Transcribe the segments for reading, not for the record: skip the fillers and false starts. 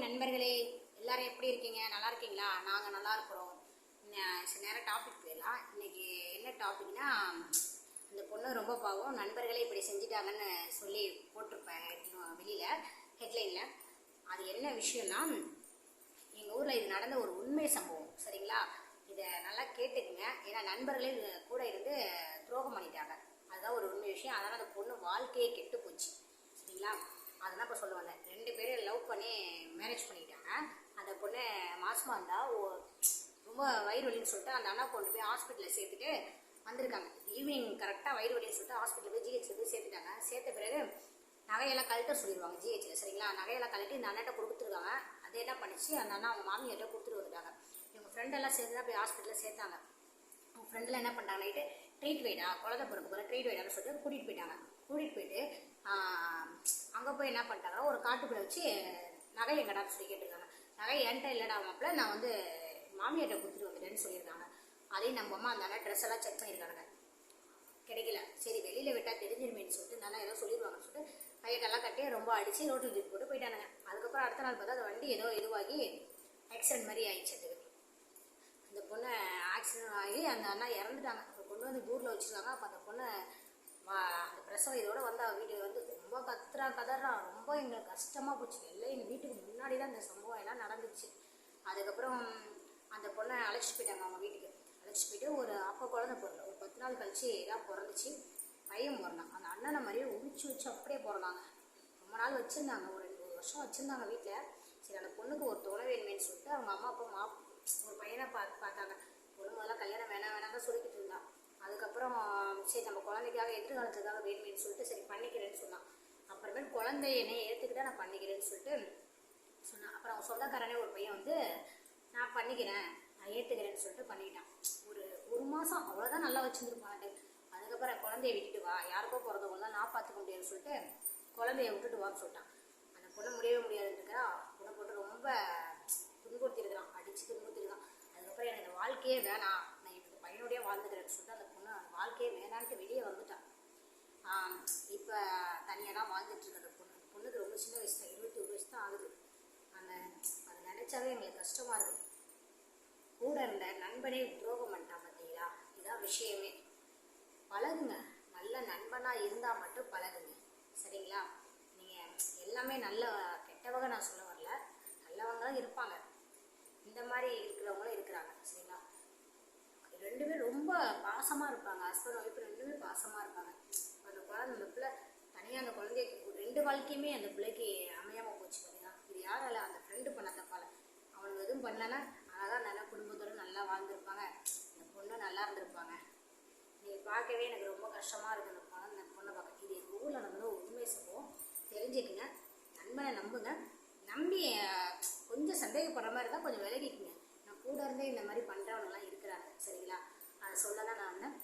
நண்பர்களே, எல்லாரும் எப்படி இருக்கீங்க? நல்லா இருக்கீங்களா? நாங்கள் நல்லா இருக்கிறோம். சில நேரம் டாபிக் போயிடலாம். இன்னைக்கு என்ன டாபிக்னா, இந்த பொண்ணு ரொம்ப பாவம், நண்பர்களே இப்படி செஞ்சுட்டாங்கன்னு சொல்லி போட்டிருப்பேன் வெளியில் ஹெட்லைனில். அது என்ன விஷயம்னா, எங்கள் ஊரில் இது நடந்த ஒரு உண்மை சம்பவம். சரிங்களா? இதை நல்லா கேட்டுக்குங்க. ஏன்னா நண்பர்களே கூட இருந்து துரோகம் பண்ணிட்டாங்க. அதுதான் ஒரு உண்மை விஷயம். அதனால் அந்த பொண்ணு வாழ்க்கையே கெட்டு போச்சு. சரிங்களா? அதெல்லாம் இப்போ சொல்லுவாங்க. 2 பேரும் லவ் பண்ணி மேரேஜ் பண்ணிட்டாங்க. அந்த பொண்ணு மாசமாக இருந்தால் ரொம்ப வயிறு வலின்னு சொல்லிட்டு அந்த அண்ணா கொண்டு போய் ஹாஸ்பிட்டலில் சேர்த்துட்டு வந்திருக்காங்க. ஈவினிங் கரெக்டாக வயிறு வலின்னு சொல்லிட்டு ஹாஸ்பிட்டலில் போய் ஜிஹெச்சில் போய் சேர்த்துட்டாங்க. சேர்த்த பிறகு நகையெல்லாம் கழட்ட சொல்லிடுவாங்க ஜிஹெச்சில். சரிங்களா? நகையெல்லாம் கழட்டி இந்த அண்ணாட்ட கொடுத்துருக்காங்க. அது என்ன பண்ணிச்சு, அந்த அண்ணா அவங்க மாமியார்ட்ட கொடுத்துட்டு வந்துட்டாங்க. இவங்க ஃப்ரெண்டெல்லாம் சேர்த்து தான் போய் ஹாஸ்பிட்டலில் சேர்த்தாங்க. அவங்க ஃப்ரெண்டெல்லாம் என்ன பண்ணிட்டாங்க, நைட்டு ட்ரீட் வைடா, குழந்தை பிறகு போகிற ட்ரீட் வைடான்னு சொல்லிட்டு கூட்டிகிட்டு போயிட்டாங்க. கூட்டிகிட்டு போயிட்டு அங்கே போய் என்ன பண்ணிட்டாங்க, ஒரு காட்டுக்குள்ளே வச்சு நகை எங்கடான்னு சொல்லி கேட்டிருக்காங்க. நகை என்கிட்ட இல்லைடா மாப்பிள்ள, நான் வந்து மாமியார்ட்ட கொடுத்துட்டு வந்துட்டேன்னு சொல்லியிருக்காங்க. அதையும் நம்ம அம்மா அந்த அண்ணா ட்ரெஸ் எல்லாம் செக் பண்ணியிருக்காங்க. கிடைக்கல. சரி வெளியில் விட்டால் தெரிஞ்சிருமேன்னு சொல்லிட்டு நல்லா ஏதோ சொல்லிடுவாங்கன்னு சொல்லிட்டு கையெல்லாம் கட்டி ரொம்ப அடித்து ரோட்டில் தூக்கி போட்டு போயிட்டானுங்க. அதுக்கப்புறம் அடுத்த நாள் பார்த்தா அந்த வண்டி ஏதோ இதுவாகி ஆக்சிடென்ட் மாதிரி ஆயிடுச்சு. அந்த பொண்ணை ஆக்சிடென்ட் ஆகி அந்த அண்ணா இறந்துட்டாங்க. கொண்டு வந்து ஊரில் வச்சுருக்காங்க. அப்போ அந்த பொண்ணை அந்த பிரசவம் இதோடு வந்து அவள் வீட்டுக்கு வந்து ரொம்ப கதறா. ரொம்ப எங்களுக்கு கஷ்டமாக போச்சு. எல்லாம் எங்கள் வீட்டுக்கு முன்னாடி தான் இந்த சம்பவம் எல்லாம் நடந்துச்சு. அதுக்கப்புறம் அந்த பொண்ணை அழைச்சிட்டு போயிட்டாங்க அவங்க வீட்டுக்கு. அழைச்சிட்டு போயிட்டு ஒரு அப்போ குழந்தை பிறந்த ஒரு 10 நாள் கழிச்சு தான் பிறந்துச்சு. பையன் பிறந்தான். அந்த அண்ணனை மாதிரியே உரிச்சு வச்சு அப்படியே பிறந்தாங்க. ரொம்ப நாள் வச்சுருந்தாங்க. ஒரு 2 வருஷம் வச்சுருந்தாங்க வீட்டில். சரி அந்த பொண்ணுக்கு ஒரு துணை வேணுமேன்னு சொல்லிட்டு அவங்க அம்மா அப்பா ஒரு பையனை பார்த்தாங்க. பொண்ணு முதல்ல கல்யாணம் வேணாம் சொல்லிக்கிட்டு இருந்தான். அதுக்கப்புறம் சரி நம்ம குழந்தைக்காக எதிர்காலத்துக்காக வேணுமேன்னு சொல்லிட்டு சரி பண்ணிக்கிறேன்னு சொன்னான். அப்புறமேல் குழந்தை என்னை ஏற்றுக்கிட்டா நான் பண்ணிக்கிறேன்னு சொல்லிட்டு சொன்னான். அப்புறம் அவன் சொந்தக்காரனே ஒரு பையன் வந்து நான் பண்ணிக்கிறேன், நான் ஏற்றுக்கிறேன்னு சொல்லிட்டு பண்ணிக்கிட்டான். ஒரு மாதம் அவ்வளோதான் நல்லா வச்சுருந்துருப்பாங்க. அதுக்கப்புறம் குழந்தைய விட்டுட்டு வா, யாருக்கோ பிறந்தவங்களாம் நான் பார்த்துக்க முடியாதுன்னு சொல்லிட்டு குழந்தைய விட்டுட்டு வான்னு சொல்லிட்டான். அந்த பொண்ணை முடியவே முடியாதுன்றா பொண்ணை போட்டு ரொம்ப துன்புறுத்திருக்கிறான், அடித்து துன்புறுத்திருக்கான். அதுக்கப்புறம் எனக்கு இந்த வாழ்க்கையே வேணாம், நான் இந்த பையனோடய வாழ்ந்துக்கிறேன்னு சொல்லிட்டு அந்த பொண்ணு வாழ்க்கையே வேணான்ட்டு வெளியே வந்துட்டான். இப்போ தனியாக தான் வாழ்ந்துட்டுருக்கு அந்த பொண்ணு. பொண்ணுக்கு ரொம்ப சின்ன வயசு தான், 21 வயசு தான் ஆகுது. அதை நினச்சாவே எங்களுக்கு கஷ்டமாக இருக்குது. கூட இருந்த நண்பனே துரோகம் பண்ணிட்டான். பார்த்தீங்களா? இதான் விஷயமே. பழகுங்க, நல்ல நண்பனாக இருந்தால் மட்டும் பழகுங்க. சரிங்களா? நீங்கள் எல்லாமே நல்ல கெட்டவங்க நான் சொல்ல வரல, நல்லவங்களும் இருப்பாங்க, இந்த மாதிரி இருக்கிறவங்களும் இருக்கிறாங்க. சரிங்களா? 2 பேரும் ரொம்ப பாசமாக இருப்பாங்க. ஹஸ்பண்ட் ஒய்ஃப் 2 பேரும் பாசமாக இருப்பாங்க. அந்த குழந்தை அந்த பிள்ளை தனியாக அந்த குழந்தைக்கு 2 வாழ்க்கையுமே அந்த பிள்ளைக்கு அமையாமல் போச்சு. பார்த்தீங்கன்னா இது யாரால? அந்த ஃப்ரெண்டு பண்ண தப்பால. அவனுக்கு எதுவும் பண்ணலன்னா அழகாக நல்லா குடும்பத்தோடு நல்லா வாழ்ந்துருப்பாங்க. அந்த பொண்ணு நல்லா இருந்திருப்பாங்க. நீங்கள் பார்க்கவே எனக்கு ரொம்ப கஷ்டமாக இருக்குது அந்த பொண்ணை பார்க்க. இது எங்கள் ஊரில் நடந்த ஒரு உண்மை சம்பவம். தெரிஞ்சுக்குங்க, நண்பனை நம்புங்க. நம்பி கொஞ்சம் சந்தேகப்படுற மாதிரி இருந்தால் கொஞ்சம் விலகிக்குங்க. நான் கூட இருந்தே இந்த மாதிரி பண்ணுறவங்கலாம் இருக்கிறாங்க. சரிங்களா? அதை சொல்ல தான் நான்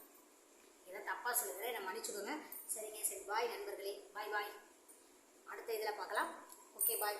ஏதோ தப்பாக சொல்லுகிறேன், என்னை மன்னிச்சுக்கோங்க. சரிங்க, சரி பாய் நண்பர்களே, பாய். அடுத்த இதில் பார்க்கலாம். ஓகே, பாய்.